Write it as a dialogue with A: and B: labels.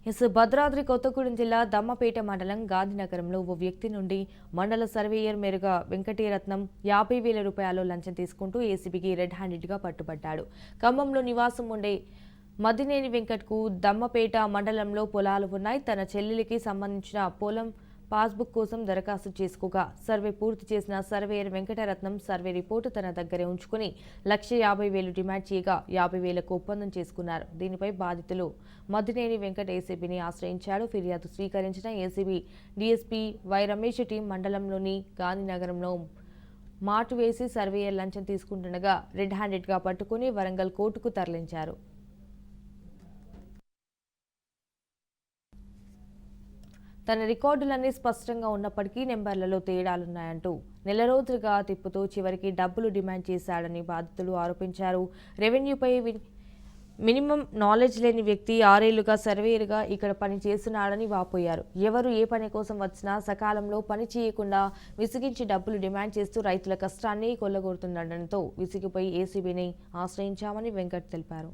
A: భద్రాద్రి కొత్తగూడెం జిల్లా దమ్మపేట మండలం గాంధీనగరంలో ఓ వ్యక్తి నుండి మండల సర్వేయర్ మేరుగా వెంకటీరత్నం 50,000 రూపాయలు లంచం తీసుకుంటూ ఏసీబీకి రెడ్ హ్యాండెడ్గా పట్టుబడ్డాడు. ఖమ్మంలో నివాసం ఉండే మద్దినేని వెంకట్కు దమ్మపేట మండలంలో పొలాలు ఉన్నాయి. తన చెల్లెలికి సంబంధించిన పొలం పాస్బుక్ కోసం దరఖాస్తు చేసుకోగా సర్వే పూర్తి చేసిన సర్వేయర్ వెంకటరత్నం సర్వే రిపోర్టు తన దగ్గరే ఉంచుకుని 1,50,000 డిమాండ్ చేయగా 50,000కు ఒప్పందం చేసుకున్నారు. దీనిపై బాధితులు మద్దినేని వెంకట్ ఏసీబీని ఆశ్రయించాడు. ఫిర్యాదు స్వీకరించిన ACB DSP why Ramesh team మండలంలోని గాంధీనగరంలో మాటు వేసి సర్వేయర్ లంచం తీసుకుంటుండగా రెడ్ హ్యాండెడ్గా పట్టుకుని వరంగల్ కోర్టుకు తరలించారు. తన రికార్డులన్నీ స్పష్టంగా ఉన్నప్పటికీ నెంబర్లలో తేడాలున్నాయంటూ నెల రోజులుగా తిప్పుతూ చివరికి డబ్బులు డిమాండ్ చేశాడని బాధితులు ఆరోపించారు. రెవెన్యూపై మినిమం నాలెడ్జ్ లేని వ్యక్తి 6 ఏళ్లుగా సర్వేయర్గా ఇక్కడ పని చేస్తున్నాడని వాపోయారు. ఎవరు ఏ పని కోసం వచ్చినా సకాలంలో పని చేయకుండా విసిగించి డబ్బులు డిమాండ్ చేస్తూ రైతుల కష్టాన్ని కొల్లగొడుతుండటంతో విసిగిపోయి ఏసీబీని ఆశ్రయించామని వెంకట్ తెలిపారు.